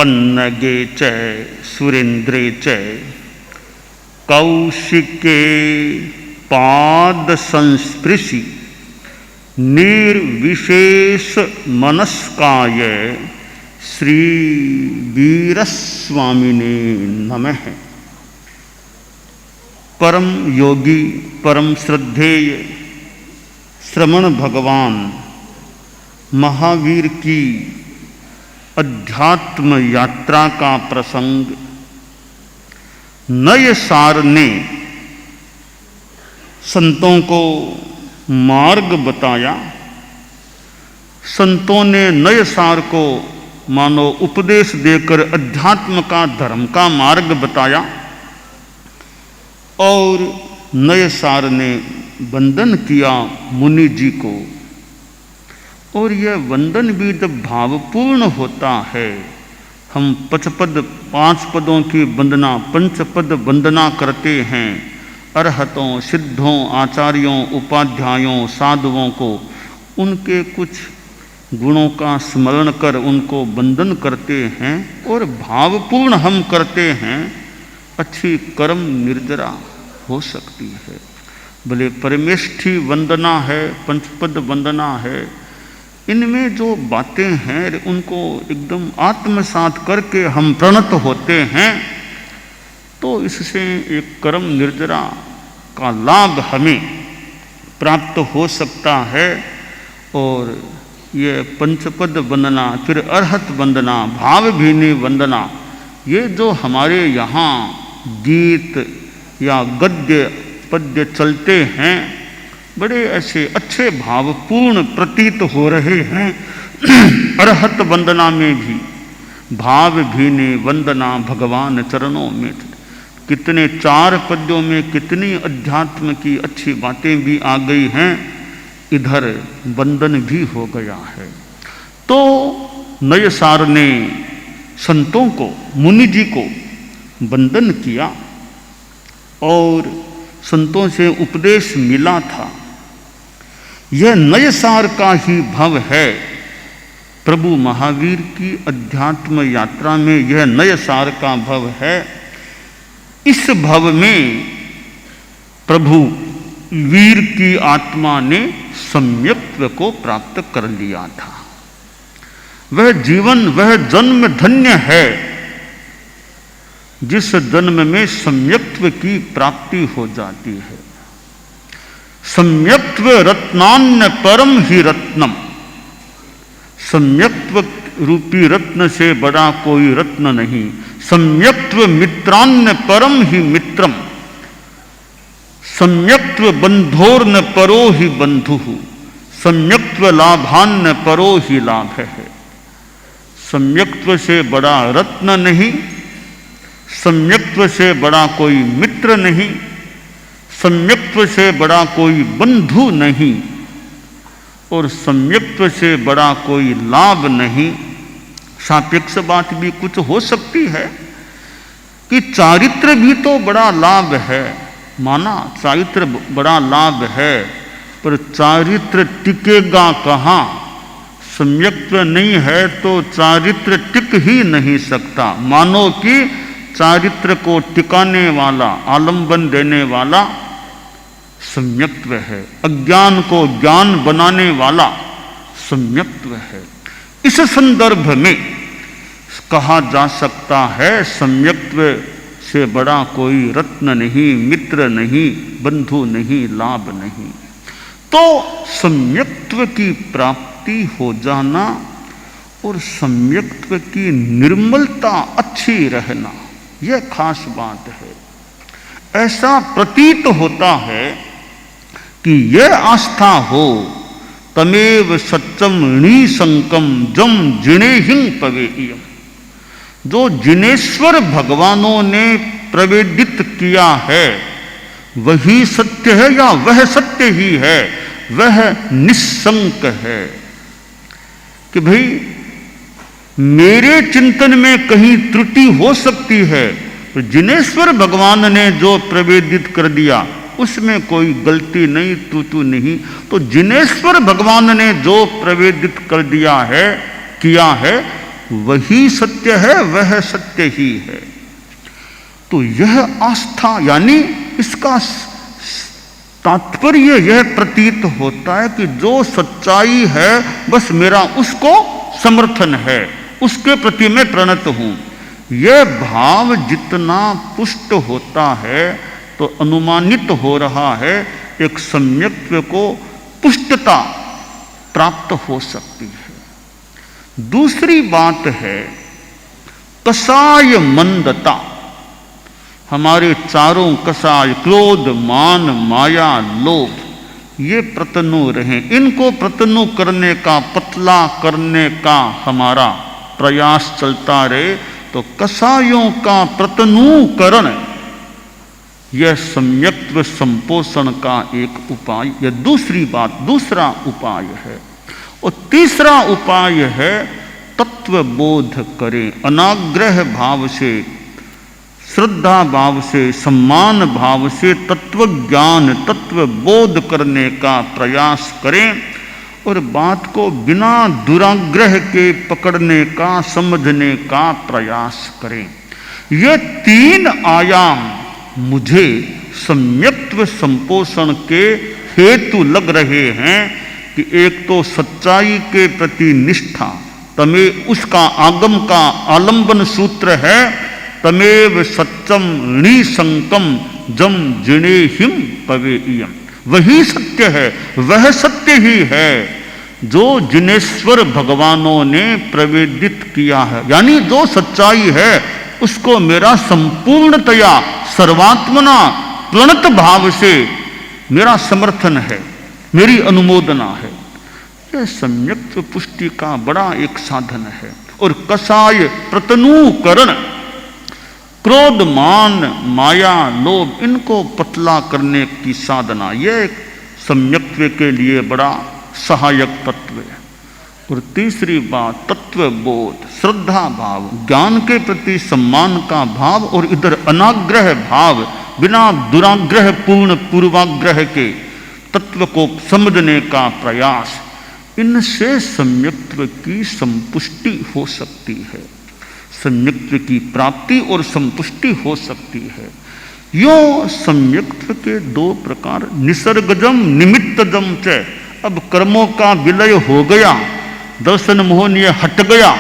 पन्नगे च सुरेन्द्रे च कौशिके पाद संस्पृशि निर्विशेष मनस्काय श्री वीरस्वामिने नमः। परम योगी परम श्रद्धेय श्रमण भगवान महावीर की अध्यात्म यात्रा का प्रसंग नय सार ने संतों को मार्ग बताया। संतों ने नय सार को मानो उपदेश देकर अध्यात्म का धर्म का मार्ग बताया और नय सार ने वंदन किया मुनि जी को। और यह वंदन भी जब भावपूर्ण होता है, हम पचपद 5 पदों की वंदना पंचपद वंदना करते हैं, अरहतों सिद्धों आचार्यों उपाध्यायों साधुओं को उनके कुछ गुणों का स्मरण कर उनको वंदन करते हैं और भावपूर्ण हम करते हैं। अच्छी कर्म निर्जरा हो सकती है, भले परमेष्ठी वंदना है पंचपद वंदना है, इनमें जो बातें हैं उनको एकदम आत्मसात करके हम प्रणत होते हैं तो इससे एक कर्म निर्जरा का लाभ हमें प्राप्त हो सकता है। और ये पंचपद वंदना फिर अरहत वंदना भावभीनी वंदना, ये जो हमारे यहाँ गीत या गद्य पद्य चलते हैं बड़े ऐसे अच्छे भावपूर्ण प्रतीत हो रहे हैं। अरहत वंदना में भी भावभीनी वंदना भगवान चरणों में, कितने 4 पद्यों में कितनी अध्यात्म की अच्छी बातें भी आ गई हैं, इधर वंदन भी हो गया है। तो नय सार ने संतों को मुनि जी को वंदन किया और संतों से उपदेश मिला था। यह नय सार का ही भव है। प्रभु महावीर की अध्यात्म यात्रा में यह नय सार का भव है। इस भव में प्रभु वीर की आत्मा ने सम्यक्त्व को प्राप्त कर लिया था। वह जीवन वह जन्म धन्य है जिस जन्म में सम्यक्त्व की प्राप्ति हो जाती है। सम्यक्त्व रत्नान्य परम ही रत्नम, सम्यक्त्व रूपी रत्न से बड़ा कोई रत्न नहीं। सम्यक्त्व मित्रान्य परम ही मित्रम, सम्यक्त्व बंधोर्न परो ही बंधु, सम्यक्त्व लाभान्य परो ही लाभ है। सम्यक्त्व से बड़ा रत्न नहीं, सम्यक्त्व से बड़ा कोई मित्र नहीं, सम्यक्त्व से बड़ा कोई बंधु नहीं और सम्यक्त्व से बड़ा कोई लाभ नहीं। सापेक्ष बात भी कुछ हो सकती है कि चारित्र भी तो बड़ा लाभ है, माना चारित्र बड़ा लाभ है, पर चारित्र टिकेगा कहाँ? सम्यक्त्व नहीं है तो चारित्र टिक ही नहीं सकता। मानो कि चारित्र को टिकाने वाला आलंबन देने वाला सम्यक्त्व है, अज्ञान को ज्ञान बनाने वाला सम्यक्त्व है। इस संदर्भ में कहा जा सकता है सम्यक्त्व से बड़ा कोई रत्न नहीं, मित्र नहीं, बंधु नहीं, लाभ नहीं। तो सम्यक्त्व की प्राप्ति हो जाना और सम्यक्त्व की निर्मलता अच्छी रहना, यह खास बात है। ऐसा प्रतीत होता है कि यह आस्था हो तमेव सत्यम निशंकम जम जिनेहिं पवेयम, जो जिनेश्वर भगवानों ने प्रवेदित किया है वही सत्य है या वह सत्य ही है, वह निशंक है। कि भाई मेरे चिंतन में कहीं त्रुटि हो सकती है, तो जिनेश्वर भगवान ने जो प्रवेदित कर दिया उसमें कोई गलती नहीं, त्रुटि नहीं। तो जिनेश्वर भगवान ने जो प्रवेदित कर दिया है, किया है, वही सत्य है, वह सत्य ही है। तो यह आस्था, यानी इसका तात्पर्य यह प्रतीत होता है कि जो सच्चाई है बस मेरा उसको समर्थन है, उसके प्रति मैं प्रणत हूं। यह भाव जितना पुष्ट होता है तो अनुमानित हो रहा है एक सम्यक्त्व को पुष्टता प्राप्त हो सकती है। दूसरी बात है कसाय मंदता। हमारे चारों कसाय क्रोध, मान, माया, लोभ, ये प्रतनु रहे। इनको प्रतनु करने का, पतला करने का हमारा प्रयास चलता रहे तो कसायों का प्रतनुकरण यह सम्यक्त्व संपोषण का एक उपाय, यह दूसरी बात, दूसरा उपाय है। और तीसरा उपाय है तत्व बोध करें, अनाग्रह भाव से, श्रद्धा भाव से, सम्मान भाव से तत्व ज्ञान, तत्व बोध करने का प्रयास करें और बात को बिना दुराग्रह के पकड़ने का, समझने का प्रयास करें। ये तीन आयाम मुझे सम्यक्त्व संपोषण के हेतु लग रहे हैं कि एक तो सच्चाई के प्रति निष्ठा, तमें उसका आगम का आलंबन सूत्र है, तमेव सत्यम निसंकम जम जिनेहिम पवेयम। वही सत्य है, वह सत्य ही है जो जिनेश्वर भगवानों ने प्रवेदित किया है। यानी जो सच्चाई है उसको मेरा संपूर्णतया सर्वात्मना प्रणत भाव से मेरा समर्थन है, मेरी अनुमोदना है। यह सम्यक्त्व पुष्टि का बड़ा एक साधन है। और कसाय प्रतनुकरण, क्रोध, मान, माया, लोभ, इनको पतला करने की साधना, यह एक सम्यक्त्व के लिए बड़ा सहायक तत्व है। और तीसरी बात तत्व बोध, श्रद्धा भाव, ज्ञान के प्रति सम्मान का भाव, और इधर अनाग्रह भाव, बिना दुराग्रह पूर्ण पूर्वाग्रह के तत्व को समझने का प्रयास। इनसे सम्यक्त्व की संपुष्टि हो सकती है, सम्यक्त्व की प्राप्ति और संपुष्टि हो सकती है। यो सम्यक्त्व के दो प्रकार, निसर्गजम निमित्तजम च। अब कर्मों का विलय हो गया, दर्शन मोहन ये हट गया,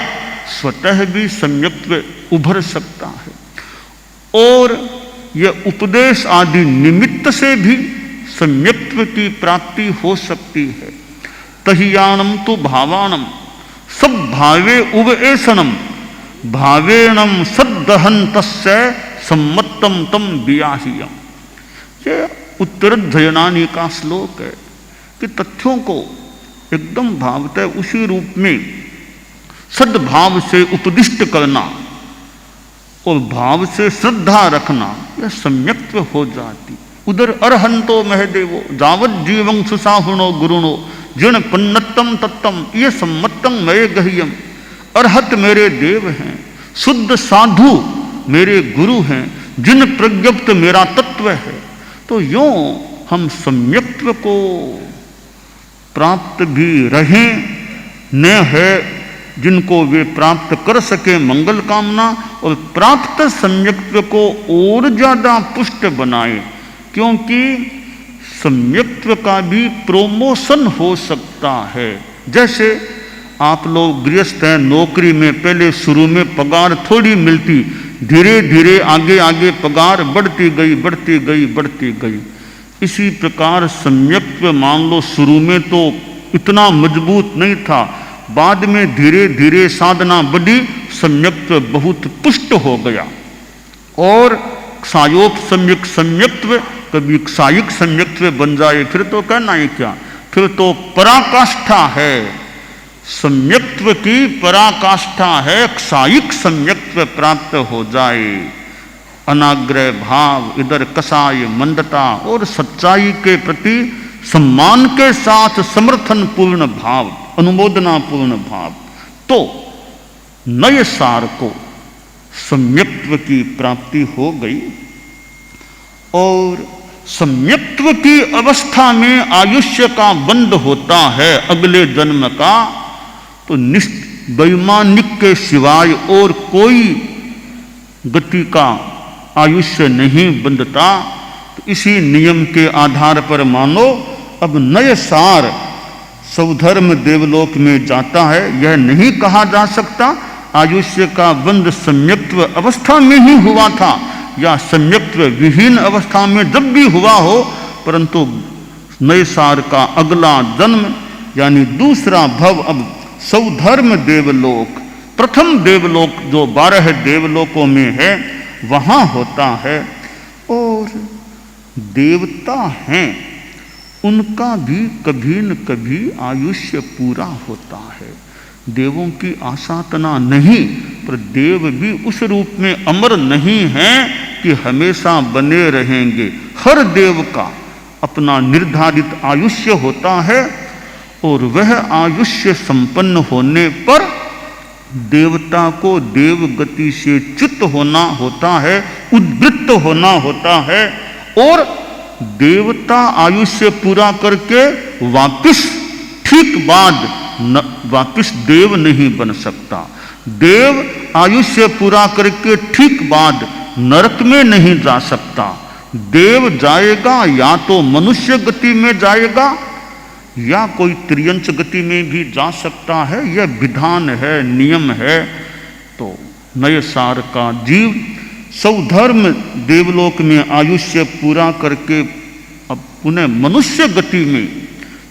स्वतः भी सम्यक्त्व उभर सकता है। और यह उपदेश आदि निमित्त से भी सम्यक्त्व की प्राप्ति हो सकती है। तहियानम तो भावानम सब भावे उवएसनम भावेणम सद्दहन्तस्य सम्मत्तम तम बियाहियम। ये उत्तरध्ययनानि का श्लोक है कि तथ्यों को एकदम भावतः उसी रूप में सद्भाव से उपदिष्ट करना और भाव से श्रद्धा रखना, यह सम्यक्त्व हो जाती। उधर अरहंतो महदेवो जावत जीवं सुसाहुणो गुरुणो जिन पन्नत्तम तत्तम ये सम्मत्तम मये गह्यम। अरहत मेरे देव हैं, शुद्ध साधु मेरे गुरु हैं, जिन प्रज्ञप्त मेरा तत्व है। तो यूं हम सम्यक्त्व को प्राप्त भी रहें, न है जिनको वे प्राप्त कर सके मंगल कामना, और प्राप्त सम्यक्त्व को और ज्यादा पुष्ट बनाए, क्योंकि सम्यक्त्व का भी प्रोमोशन हो सकता है। जैसे आप लोग गृहस्थ हैं, नौकरी में पहले शुरू में पगार थोड़ी मिलती, धीरे धीरे आगे आगे पगार बढ़ती गई, बढ़ती गई, बढ़ती गई। इसी प्रकार सम्यक्त्व मान लो शुरू में तो इतना मजबूत नहीं था, बाद में धीरे धीरे साधना बढ़ी, सम्यक्त्व बहुत पुष्ट हो गया। और क्षायोप सम्यक सम्यक्त्व कभी क्षायिक सम्यक्त्व बन जाए, फिर तो कहना ही क्या, फिर तो पराकाष्ठा है। सम्यक्त्व की पराकाष्ठा है, क्षायिक सम्यक्त्व प्राप्त हो जाए। अनाग्रह भाव, इधर कसाय मंदता, और सच्चाई के प्रति सम्मान के साथ समर्थन पूर्ण भाव, अनुमोदना पूर्ण भाव। तो नए सार को सम्यक्त्व की प्राप्ति हो गई। और सम्यक्त्व की अवस्था में आयुष्य का बंध होता है अगले जन्म का। तो वैमानिक के सिवाय और कोई गति का आयुष्य नहीं बंधता। तो इसी नियम के आधार पर मानो अब नय सार स्वधर्म देवलोक में जाता है। यह नहीं कहा जा सकता आयुष्य का बंध सम्यक्त्व अवस्था में ही हुआ था या सम्यक्त्व विहीन अवस्था में जब भी हुआ हो, परंतु नए सार का अगला जन्म यानी दूसरा भव अब स्वधर्म देवलोक, प्रथम देवलोक जो 12 देवलोकों में है वहां होता है। और देवता हैं उनका भी कभी न कभी आयुष्य पूरा होता है। देवों की आसातना नहीं, पर देव भी उस रूप में अमर नहीं है कि हमेशा बने रहेंगे। हर देव का अपना निर्धारित आयुष्य होता है और वह आयुष्य संपन्न होने पर देवता को देव गति से च्युत होना होता है, उद्वृत्त होना होता है और देवता आयुष्य पूरा करके वापिस ठीक बाद वापिस देव नहीं बन सकता। देव आयुष्य पूरा करके ठीक बाद नरक में नहीं जा सकता। देव जाएगा या तो मनुष्य गति में जाएगा या कोई त्रियंच गति में भी जा सकता है। यह विधान है, नियम है। तो नए सार का जीव स्वधर्म देवलोक में आयुष्य पूरा करके अब पुनः मनुष्य गति में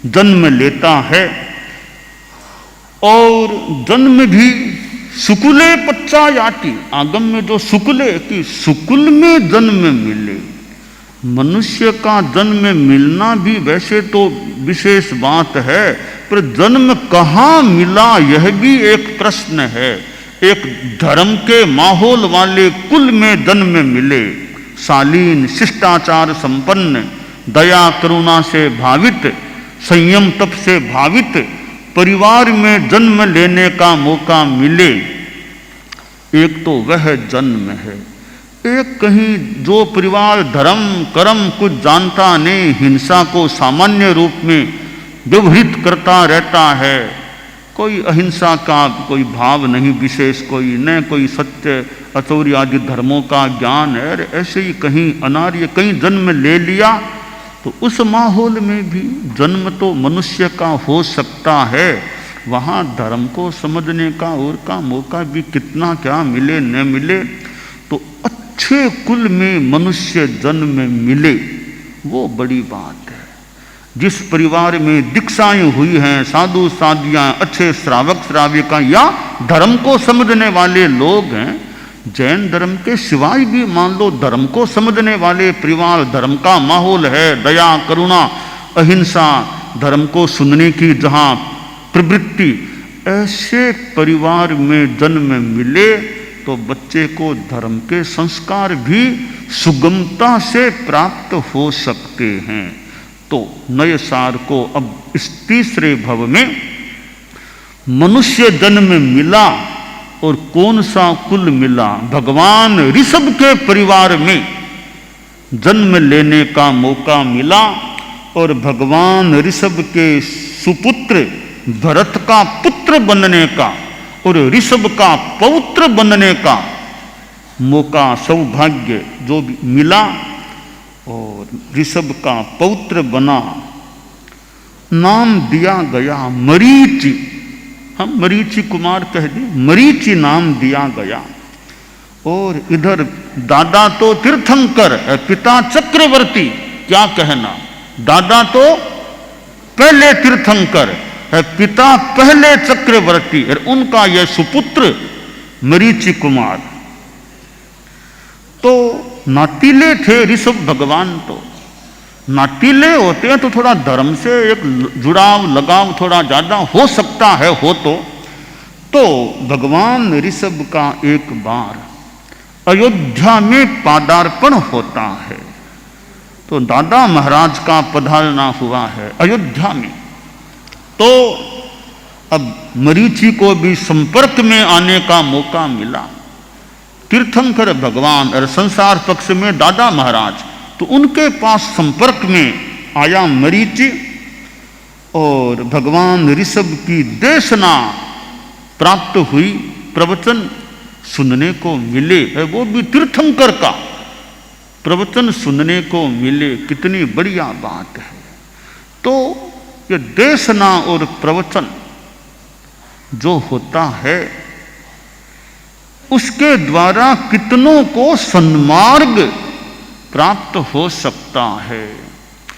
जन्म लेता है और जन्म भी सुकुले पच्चायाति, आगम में जो सुकुले कि सुकुल में जन्म मिले। मनुष्य का जन्म मिलना भी वैसे तो विशेष बात है, पर जन्म कहाँ मिला यह भी एक प्रश्न है। एक धर्म के माहौल वाले कुल में जन्म मिले, शालीन शिष्टाचार संपन्न, दया करुणा से भावित, संयम तप से भावित परिवार में जन्म लेने का मौका मिले, एक तो वह जन्म है। एक कहीं जो परिवार धर्म कर्म कुछ जानता नहीं, हिंसा को सामान्य रूप में व्यवहित करता रहता है, कोई अहिंसा का कोई भाव नहीं विशेष, कोई न कोई सत्य अचौर्य आदि धर्मों का ज्ञान है, ऐसे ही कहीं अनार्य कहीं जन्म ले लिया, तो उस माहौल में भी जन्म तो मनुष्य का हो सकता है। वहाँ धर्म को समझने का और का मौका भी कितना क्या मिले न मिले। तो अच्छे कुल में मनुष्य जन्म मिले वो बड़ी बात है। जिस परिवार में दीक्षाएं हुई हैं, साधु साधियाँ, अच्छे श्रावक श्राविका या धर्म को समझने वाले लोग हैं, जैन धर्म के सिवाय भी मान लो धर्म को समझने वाले परिवार, धर्म का माहौल है, दया करुणा अहिंसा, धर्म को सुनने की जहाँ प्रवृत्ति, ऐसे परिवार में जन्म मिले तो बच्चे को धर्म के संस्कार भी सुगमता से प्राप्त हो सकते हैं। तो नए सार को अब इस तीसरे भव में मनुष्य जन्म मिला और कौन सा कुल मिला? भगवान ऋषभ के परिवार में जन्म लेने का मौका मिला और भगवान ऋषभ के सुपुत्र भरत का पुत्र बनने का और ऋषभ का पौत्र बनने का मौका सौभाग्य जो भी मिला और ऋषभ का पौत्र बना। नाम दिया गया मरीचि, हम मरीचि कुमार कह दी, मरीचि नाम दिया गया। और इधर दादा तो तीर्थंकर, पिता चक्रवर्ती, क्या कहना, दादा तो पहले तीर्थंकर है, पिता पहले चक्रवर्ती, और उनका यह सुपुत्र मरीचि कुमार। तो नातीले थे ऋषभ भगवान, तो नातीले होते हैं तो थोड़ा धर्म से एक जुड़ाव लगाव थोड़ा ज्यादा हो सकता है, हो तो भगवान ऋषभ का एक बार अयोध्या में पादार्पण होता है। तो दादा महाराज का पधारना हुआ है अयोध्या में। तो अब मरीचि को भी संपर्क में आने का मौका मिला। तीर्थंकर भगवान और संसार पक्ष में दादा महाराज, तो उनके पास संपर्क में आया मरीचि और भगवान ऋषभ की देशना प्राप्त हुई, प्रवचन सुनने को मिले, वो भी तीर्थंकर का प्रवचन सुनने को मिले, कितनी बढ़िया बात है। तो ये देशना और प्रवचन जो होता है उसके द्वारा कितनों को सन्मार्ग प्राप्त हो सकता है।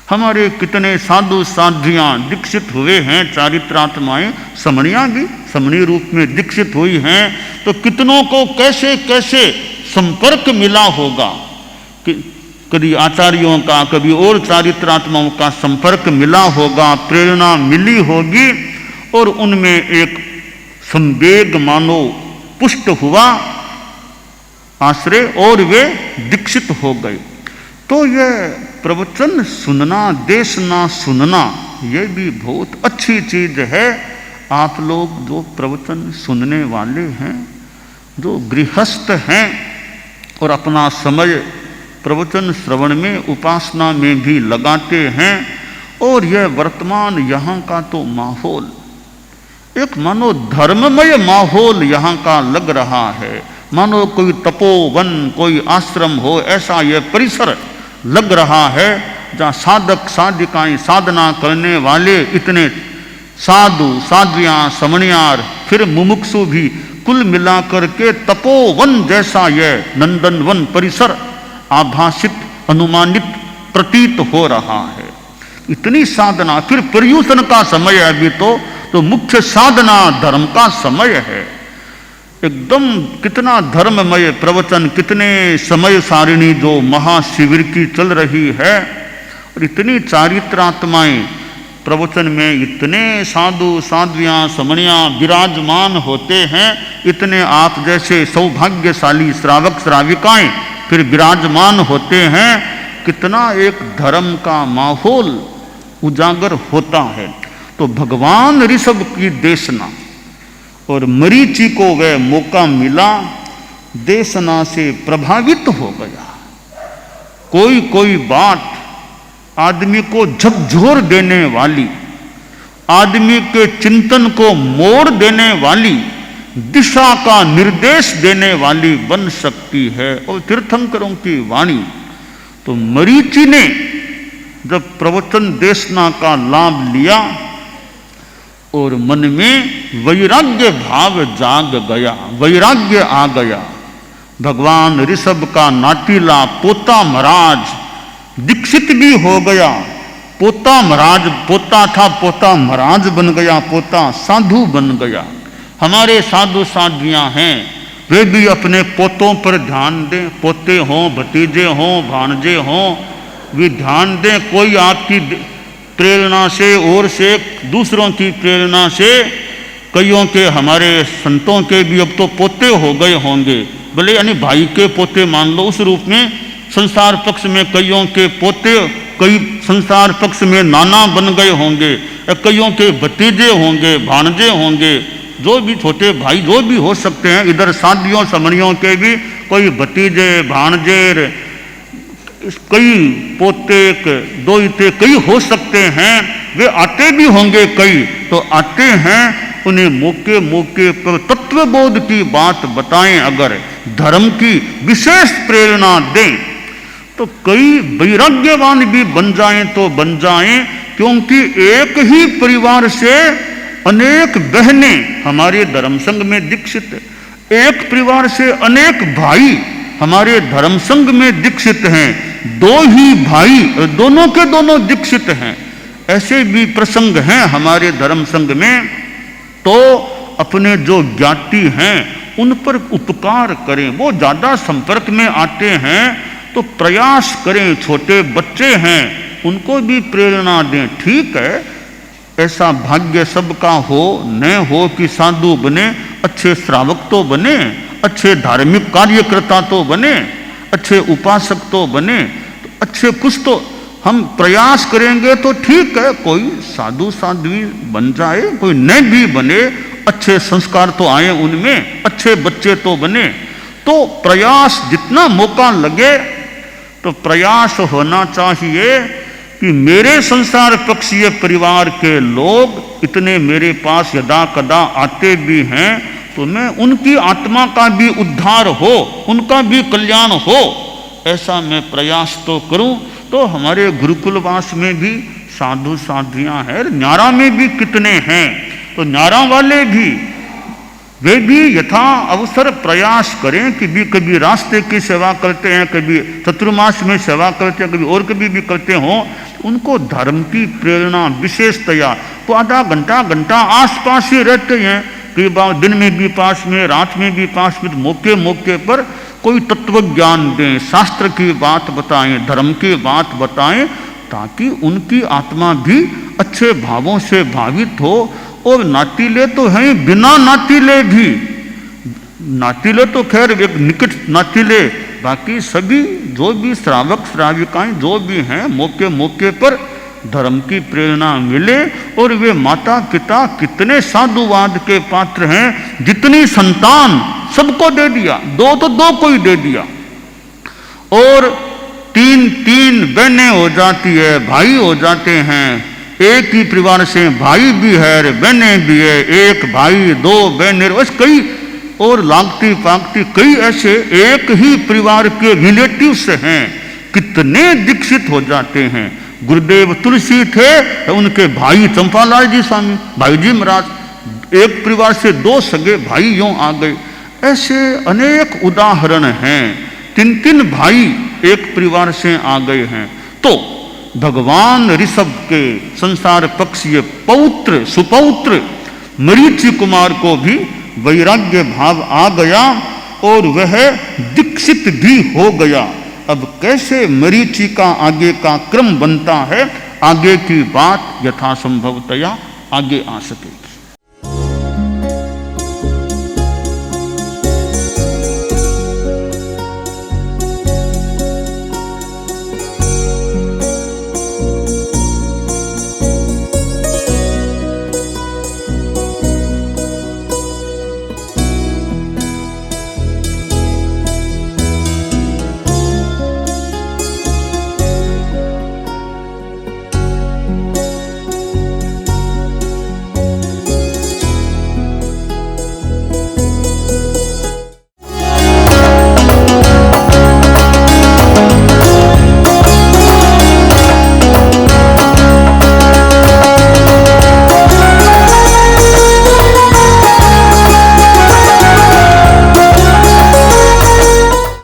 हमारे कितने साधु साध्वियां दीक्षित हुए हैं, चारित्रात्माएं समणियां भी समणी रूप में दीक्षित हुई हैं, तो कितनों को कैसे कैसे संपर्क मिला होगा कि कभी आचार्यों का, कभी और चारित्रात्माओं का संपर्क मिला होगा, प्रेरणा मिली होगी और उनमें एक संवेग मानो पुष्ट हुआ आश्रय और वे दीक्षित हो गए। तो यह प्रवचन सुनना, देशना सुनना, यह भी बहुत अच्छी चीज है। आप लोग जो प्रवचन सुनने वाले हैं, जो गृहस्थ हैं और अपना समय प्रवचन श्रवण में, उपासना में भी लगाते हैं, और यह वर्तमान यहाँ का तो माहौल एक मानो धर्ममय माहौल यहाँ का लग रहा है, मानो कोई तपोवन, कोई आश्रम हो, ऐसा यह परिसर लग रहा है, जहाँ साधक साधिकाएं साधना करने वाले इतने साधु साध्वियां समणियार फिर मुमुक्षु भी कुल मिलाकर के तपोवन जैसा यह नंदनवन परिसर आभासित अनुमानित प्रतीत हो रहा है। इतनी साधना, फिर पर्यूषण का समय है अभी तो मुख्य साधना धर्म का समय है। एकदम कितना धर्ममय प्रवचन, कितने समय सारिणी जो महाशिविर की चल रही है, और इतनी चारित्रात्माएं प्रवचन में, इतने साधु साध्वियां समणियां विराजमान होते हैं, इतने आप जैसे सौभाग्यशाली श्रावक श्राविकाएं फिर विराजमान होते हैं, कितना एक धर्म का माहौल उजागर होता है। तो भगवान ऋषभ की देशना और मरीचि को वह मौका मिला, देशना से प्रभावित हो गया। कोई कोई बात आदमी को झकझोर देने वाली, आदमी के चिंतन को मोड़ देने वाली, दिशा का निर्देश देने वाली बन सकती है। और तीर्थंकरों की वाणी, तो मरीचि ने जब प्रवचन देशना का लाभ लिया और मन में वैराग्य भाव जाग गया, वैराग्य आ गया। भगवान ऋषभ का नातीला पोता महाराज दीक्षित भी हो गया। पोता महाराज, पोता था, पोता महाराज बन गया, पोता साधु बन गया। हमारे साधु साध्वियां हैं, वे भी अपने पोतों पर ध्यान दें, पोते हों, भतीजे हों, भाणजे हों, वे ध्यान दें। कोई आपकी प्रेरणा से और से दूसरों की प्रेरणा से, कईयों के हमारे संतों के भी अब तो पोते हो गए होंगे, भले यानी भाई के पोते मान लो उस रूप में। संसार पक्ष में कईयों के पोते, कई संसार पक्ष में नाना बन गए होंगे, कईयों के भतीजे होंगे, भाणजे होंगे, जो भी छोटे भाई जो भी हो सकते हैं। इधर साधियों समणियों के भी कोई भतीजे भाणजे, कई पोते दोइते कई हो सकते हैं, वे आते भी होंगे कई, तो आते हैं, उन्हें मौके मौके पर तत्वबोध की बात बताएं, अगर धर्म की विशेष प्रेरणा दें, तो कई वैराग्यवान भी बन जाएं तो बन जाएं। क्योंकि एक ही परिवार से अनेक बहनें हमारे धर्म संघ में दीक्षित, एक परिवार से अनेक भाई हमारे धर्म संघ में दीक्षित हैं, दो ही भाई दोनों के दोनों दीक्षित हैं, ऐसे भी प्रसंग हैं हमारे धर्म संघ में। तो अपने जो ज्ञाति हैं उन पर उपकार करें, वो ज्यादा संपर्क में आते हैं तो प्रयास करें, छोटे बच्चे हैं उनको भी प्रेरणा दें। ठीक है, ऐसा भाग्य सबका हो, न हो कि साधु बने, अच्छे श्रावक तो बने, अच्छे धार्मिक कार्यकर्ता तो बने, अच्छे उपासक तो बने, तो अच्छे कुछ तो हम प्रयास करेंगे तो ठीक है, कोई साधु साध्वी बन जाए, कोई न भी बने, अच्छे संस्कार तो आए उनमें, अच्छे बच्चे तो बने। तो प्रयास जितना मौका लगे तो प्रयास होना चाहिए कि मेरे संसार पक्षीय परिवार के लोग इतने मेरे पास यदा कदा आते भी हैं, तो मैं उनकी आत्मा का भी उद्धार हो, उनका भी कल्याण हो, ऐसा मैं प्रयास तो करूं। तो हमारे गुरुकुलवास में भी साधु साध्वियां हैं, न्यारा में भी कितने हैं, तो न्यारा वाले भी वे भी यथा अवसर प्रयास करें कि भी कभी रास्ते की सेवा करते हैं, कभी चतुर्मास में सेवा करते हैं, कभी और कभी भी करते हों, उनको धर्म की प्रेरणा विशेषतया तो आधा घंटा आसपास ही रहते हैं, कई बार दिन में भी पास में, रात में भी पास में, मौके मौके पर कोई तत्व ज्ञान दें, शास्त्र की बात बताएं, धर्म की बात बताएं, ताकि उनकी आत्मा भी अच्छे भावों से भावित हो। और नातीले तो हैं, बिना नातीले भी, नातीले तो खैर एक निकट नातीले, बाकी सभी जो भी श्रावक श्राविकाएं जो भी हैं, मौके मौके पर धर्म की प्रेरणा मिले। और वे माता पिता कितने साधुवाद के पात्र हैं, जितनी संतान सबको दे दिया, दो तो दो को ही दे दिया, और तीन तीन बहनें हो जाती है, भाई हो जाते हैं, एक ही परिवार से भाई भी है, बहनें भी है, एक भाई दो बहनें, बस कई और लागती पागती कई ऐसे एक ही परिवार के रिलेटिव्स हैं, कितने दीक्षित हो जाते हैं। गुरुदेव तुलसी थे, उनके भाई चंपालाल जी स्वामी, भाई जी महाराज, एक परिवार से दो सगे भाई यूं आ गए। ऐसे अनेक उदाहरण हैं, तीन तीन भाई एक परिवार से आ गए हैं। तो भगवान ऋषभ के संसार पक्षीय पौत्र सुपौत्र मरीचि कुमार को भी वैराग्य भाव आ गया और वह दीक्षित भी हो गया। अब कैसे मरीचि का आगे का क्रम बनता है, आगे की बात यथासंभवतया आगे आ सकेगी।